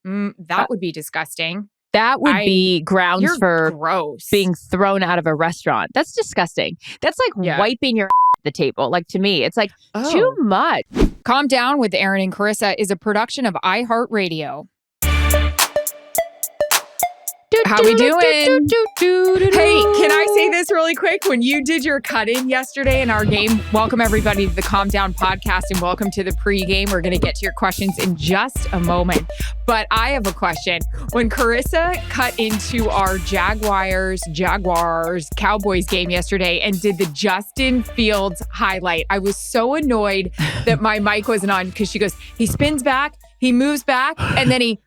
That would be disgusting. That would be grounds for gross. Being thrown out of a restaurant. That's disgusting. That's like wiping your at the table. Like, to me, it's like too much. Calm Down with Erin and Charissa is a production of iHeartRadio. How we doing? Hey, can I say this really quick? When you did your cut-in yesterday in our game, welcome everybody to the Calm Down podcast and welcome to the pregame. We're going to get to your questions in just a moment. But I have a question. When Charissa cut into our Jaguars, Cowboys game yesterday and did the Justin Fields highlight, I was so annoyed that my mic wasn't on because she goes, he spins back, he moves back, and then he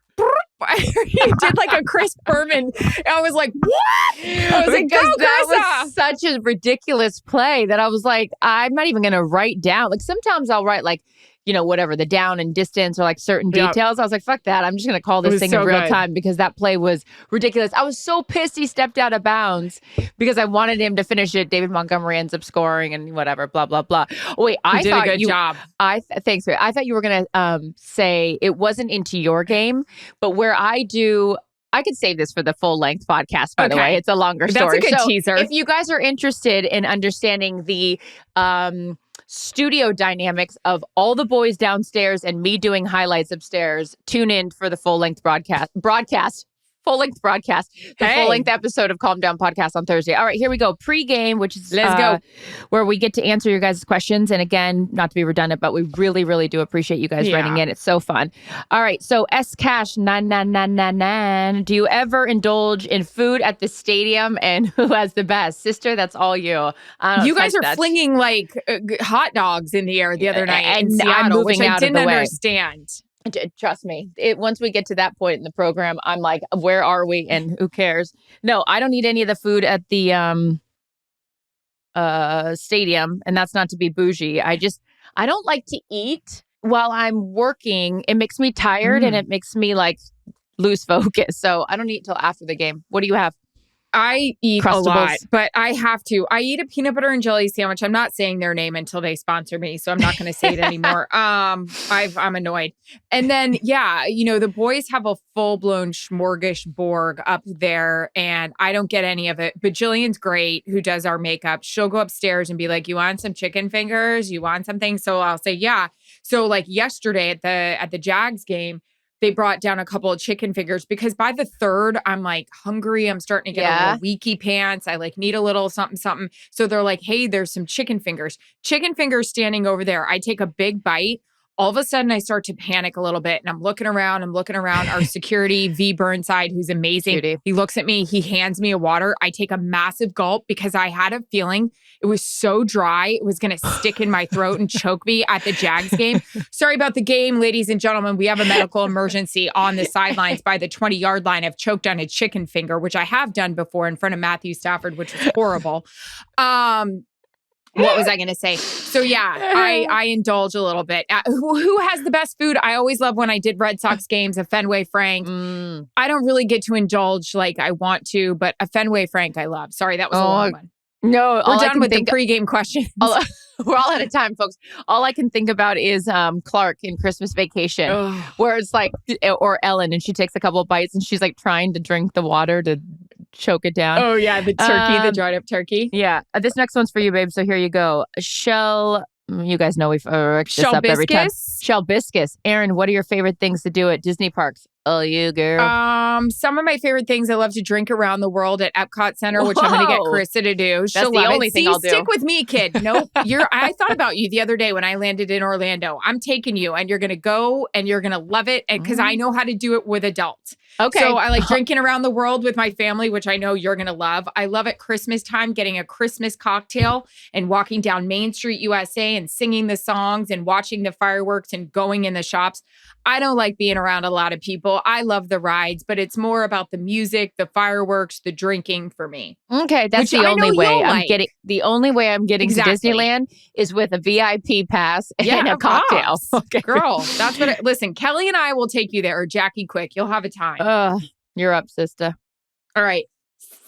did like a Chris Berman. I was like, what? I was like, that was such a ridiculous play that I was like, I'm not even going to write down. Like, sometimes I'll write like, you know, whatever, the down and distance or like certain details. I was like, fuck that. I'm just going to call this thing in real time because that play was ridiculous. I was so pissed he stepped out of bounds because I wanted him to finish it. David Montgomery ends up scoring and whatever, blah, blah, blah. Oh, wait, I did thought a good job. Thanks. I thought you were going to say it wasn't into your game, but where I could save this for the full length podcast, by the way. It's a longer story. That's a good teaser. If you guys are interested in understanding the studio dynamics of all the boys downstairs and me doing highlights upstairs, tune in for the full-length full-length episode of Calm Down Podcast on Thursday. All right, here we go. Pre-game, which is Let's go. Where we get to answer your guys' questions. And again, not to be redundant, but we really, really do appreciate you guys writing in. It's so fun. All right, so S-Cash 9999. Do you ever indulge in food at the stadium, and who has the best? Sister, that's all you. You guys are flinging like hot dogs in the air the other night in Seattle, which I didn't understand. Trust me, once we get to that point in the program, I'm like, where are we and who cares? No, I don't eat any of the food at the stadium, and that's not to be bougie. I don't like to eat while I'm working. It makes me tired and it makes me like lose focus. So I don't eat till after the game. What do you have? I eat a lot, but I have to. I eat a peanut butter and jelly sandwich. I'm not saying their name until they sponsor me, so I'm not going to say it anymore. I'm annoyed. And then, the boys have a full-blown smorgasbord up there, and I don't get any of it. But Jillian's great, who does our makeup. She'll go upstairs and be like, you want some chicken fingers? You want something? So I'll say, yeah. So like yesterday at the Jags game, they brought down a couple of chicken fingers because by the third, I'm like hungry. I'm starting to get a little weaky pants. I like need a little something. So they're like, hey, there's some chicken fingers. Chicken fingers standing over there. I take a big bite. All of a sudden, I start to panic a little bit. And I'm looking around. Our security, V Burnside, who's amazing. Cutie. He looks at me. He hands me a water. I take a massive gulp because I had a feeling it was so dry. It was going to stick in my throat and choke me at the Jags game. Sorry about the game, ladies and gentlemen. We have a medical emergency on the sidelines by the 20-yard line. I've choked on a chicken finger, which I have done before in front of Matthew Stafford, which was horrible. What was I going to say? So I indulge a little bit. Who has the best food? I always love when I did Red Sox games, a Fenway Frank. I don't really get to indulge like I want to, but a Fenway Frank I love. Sorry, that was a long one. No, we're done with the pregame questions. We're all out of time, folks. All I can think about is Clark in Christmas Vacation, where it's like, or Ellen, and she takes a couple of bites and she's like trying to drink the water to choke it down. Oh yeah, the turkey, the dried up turkey. Yeah, this next one's for you, babe. So here you go. You guys know we've this up every time. Shell biscuits. Erin, what are your favorite things to do at Disney parks? Oh, you girl. Some of my favorite things I love to drink around the world at Epcot Center, which I'm going to get Charissa to do. That's the only thing I'll do. Stick with me, kid. Nope. I thought about you the other day when I landed in Orlando. I'm taking you, and you're going to go, and you're going to love it, and because I know how to do it with adults. Okay. So I like drinking around the world with my family, which I know you're going to love. I love at Christmas time getting a Christmas cocktail and walking down Main Street, USA, and singing the songs and watching the fireworks and going in the shops. I don't like being around a lot of people. I love the rides, but it's more about the music, the fireworks, the drinking for me. Okay, that's the only way I'm getting. The only way I'm getting to Disneyland is with a VIP pass and a cocktail. Okay. Girl, that's what. Listen, Kelly and I will take you there, or Jackie Quick. You'll have a time. You're up, sister. All right,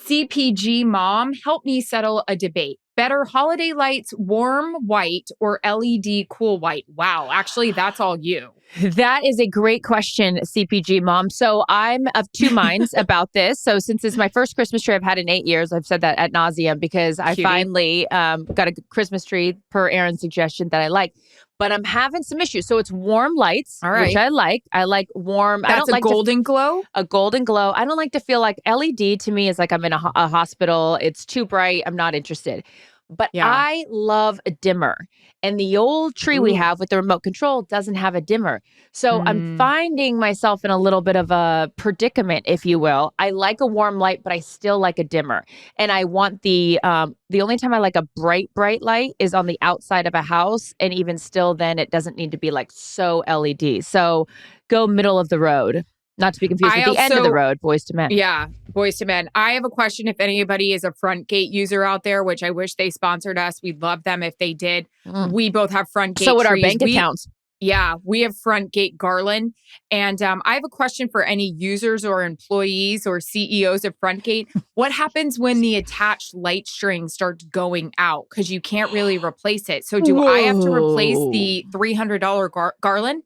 CPG mom, help me settle a debate. Better holiday lights, warm white or LED cool white? Wow, actually, that's all you. That is a great question, CPG mom. So I'm of two minds about this. So since it's my first Christmas tree I've had in 8 years, I've said that ad nauseum because I finally got a Christmas tree per Erin's suggestion that I like. But I'm having some issues. So it's warm lights, which I like. I like warm. That's I don't like golden glow? A golden glow. I don't like to feel like LED to me is like I'm in a hospital. It's too bright. I'm not interested. But I love a dimmer. And the old tree we have with the remote control doesn't have a dimmer. So I'm finding myself in a little bit of a predicament, if you will. I like a warm light, but I still like a dimmer. And I want the only time I like a bright light is on the outside of a house. And even still then, it doesn't need to be like so LED. So go middle of the road. Not to be confused with the end of the road, Boys to Men. Yeah, Boys to Men. I have a question if anybody is a Front Gate user out there, which I wish they sponsored us. We'd love them if they did. We both have Front Gate So would trees. our bank accounts. Yeah, we have Front Gate garland. And I have a question for any users or employees or CEOs of Front Gate. What happens when the attached light string starts going out? Because you can't really replace it. So do I have to replace the $300 garland?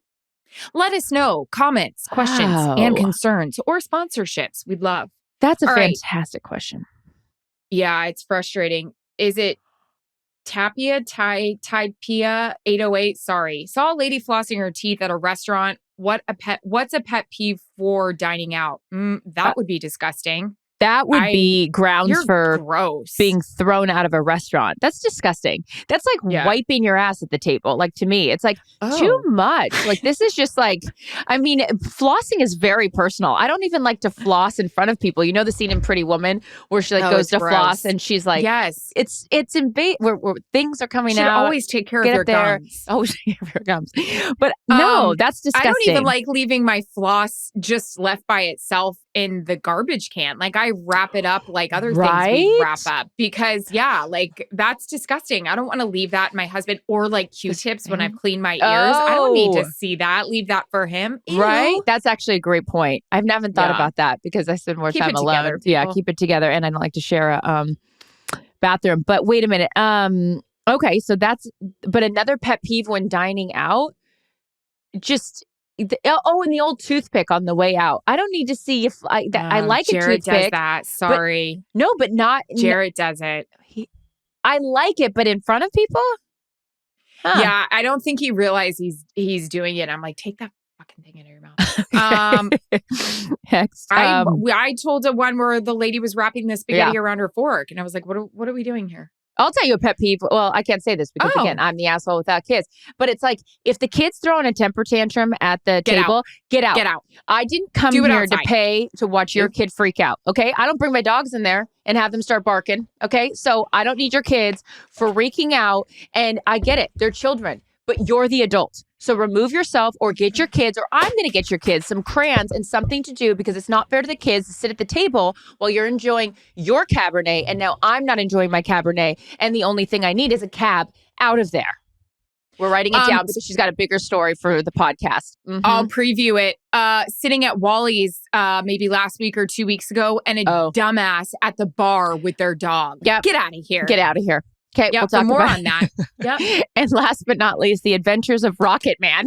Let us know comments, questions, and concerns or sponsorships. We'd love. That's a fantastic question. Yeah, it's frustrating. Is it Tapia, Typia 808? Sorry. Saw a lady flossing her teeth at a restaurant. What's a pet peeve for dining out? That would be disgusting. That would be grounds for gross. Being thrown out of a restaurant. That's disgusting. That's like wiping your ass at the table. Like to me, it's like too much. Like this is just like, I mean, flossing is very personal. I don't even like to floss in front of people. You know the scene in Pretty Woman where she like goes to floss and she's like, yes, it's where things are coming out. Always take care of your gums. Always take care of your gums. But no, that's disgusting. I don't even like leaving my floss just left by itself in the garbage can. Like I wrap it up like other things we wrap up because like that's disgusting. I don't want to leave that in my husband or like Q-tips when I've cleaned my ears. I don't need to see that. Leave that for him. Ew. Right? That's actually a great point. I haven't thought about that because I spend more time alone. Together, keep it together. And I don't like to share a bathroom. But wait a minute. Okay, so but another pet peeve when dining out, and the old toothpick on the way out. I don't need to see if I like Jared a toothpick. Does that. Sorry. But not. Jared does it. I like it, but in front of people? Huh. Yeah, I don't think he realizes he's doing it. I'm like, take that fucking thing out of your mouth. Next, I told a one where the lady was wrapping the spaghetti around her fork. And I was like, what are we doing here? I'll tell you a pet peeve. Well, I can't say this because, again, I'm the asshole without kids. But it's like, if the kid's throwing a temper tantrum at the table, get out. Get out. I didn't come here to pay to watch your kid freak out, okay? I don't bring my dogs in there and have them start barking, okay? So I don't need your kids freaking out. And I get it. They're children. But you're the adult. So remove yourself or get your kids, or I'm going to get your kids some crayons and something to do because it's not fair to the kids to sit at the table while you're enjoying your Cabernet. And now I'm not enjoying my Cabernet. And the only thing I need is a cab out of there. We're writing it down because she's got a bigger story for the podcast. Mm-hmm. I'll preview it. Sitting at Wally's maybe last week or 2 weeks ago and a dumbass at the bar with their dog. Yep. Get out of here. Get out of here. Okay, we'll talk more on that. Yep. And last but not least, The Adventures of Rocket Man.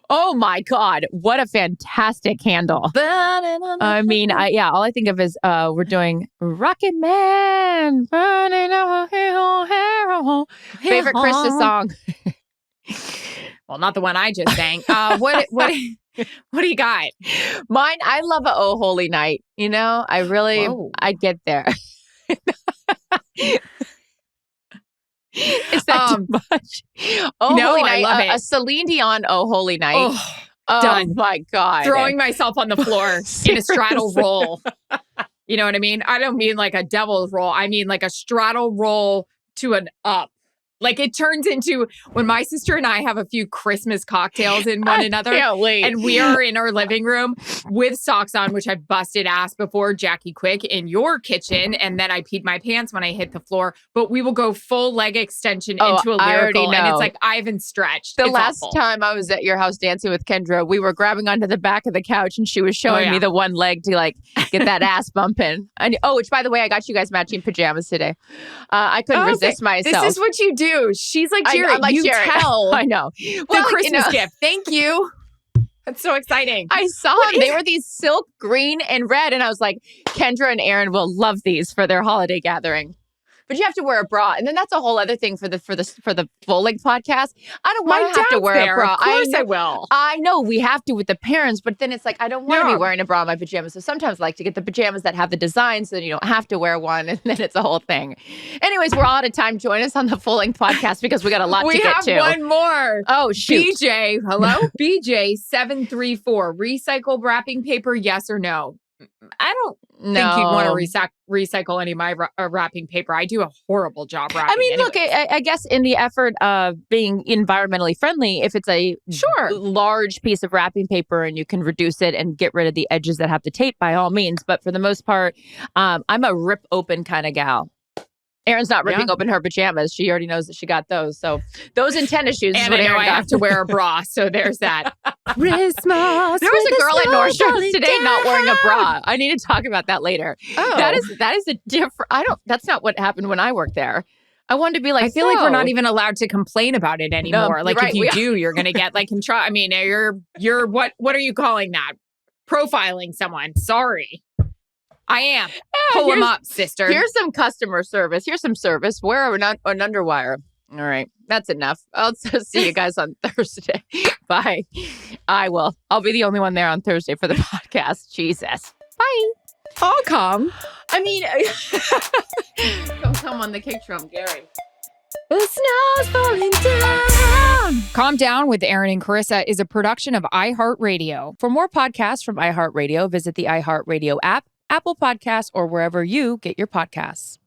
Oh my God, what a fantastic handle. I mean, all I think of is we're doing Rocket Man. Favorite Christmas song. Well, not the one I just sang. What do you got? Mine, I love a Oh Holy Night. You know, I get there. Is that too much? Oh, no, Holy I Night. love it. A Celine Dion, Oh Holy Night. Done. My God. Throwing myself on the floor in a straddle roll. You know what I mean? I don't mean like a devil's roll. I mean like a straddle roll to an up. Like it turns into when my sister and I have a few Christmas cocktails in one another. Can't wait. And we are in our living room with socks on, which I busted ass before Jackie Quick in your kitchen. And then I peed my pants when I hit the floor. But we will go full leg extension into a lyrical. And it's like Ivan stretched. The last time I was at your house dancing with Kendra, we were grabbing onto the back of the couch and she was showing me the one leg to like get that ass bumping. And which by the way, I got you guys matching pajamas today. I couldn't resist myself. This is what you do. She's like, Jared, I'm like, you Jared. tell. I know. The Christmas gift. Thank you. That's so exciting. I saw them. They were these silk green and red. And I was like, Kendra and Erin will love these for their holiday gathering. But you have to wear a bra. And then that's a whole other thing for the full-length podcast. I don't want to have to wear a bra. Of course I will. I know we have to with the parents, but then it's like, I don't want to be wearing a bra in my pajamas. So sometimes I like to get the pajamas that have the design so then you don't have to wear one. And then it's a whole thing. Anyways, we're all out of time. Join us on the full-length podcast because we got a lot to get to. We have one more. Oh, shoot. BJ, hello? BJ734. Recycle wrapping paper, yes or no? I don't think you'd want to recycle any of my wrapping paper. I do a horrible job wrapping. I mean, look, I guess in the effort of being environmentally friendly, if it's a large piece of wrapping paper and you can reduce it and get rid of the edges that have the tape, by all means. But for the most part, I'm a rip open kind of gal. Erin's not ripping open her pajamas. She already knows that she got those. So those and tennis shoes. And I know I have to wear a bra. So there's that. Christmas. There was a girl at Nordstrom's today not wearing a bra. I need to talk about that later. Oh. That is a different. That's not what happened when I worked there. I wanted to be like, I feel like we're not even allowed to complain about it anymore. No, like right, if you do, you're going to get like, I mean, you're what are you calling that? Profiling someone. Sorry. I am. Pull them up, sister. Here's some customer service. Here's some service. Wear an underwire. All right. That's enough. I'll see you guys on Thursday. Bye. I will. I'll be the only one there on Thursday for the podcast. Jesus. Bye. I'll come. I mean, come on the kick drum, Gary. The snow's falling down. Calm Down with Erin and Charissa is a production of iHeartRadio. For more podcasts from iHeartRadio, visit the iHeartRadio app, Apple Podcasts, or wherever you get your podcasts.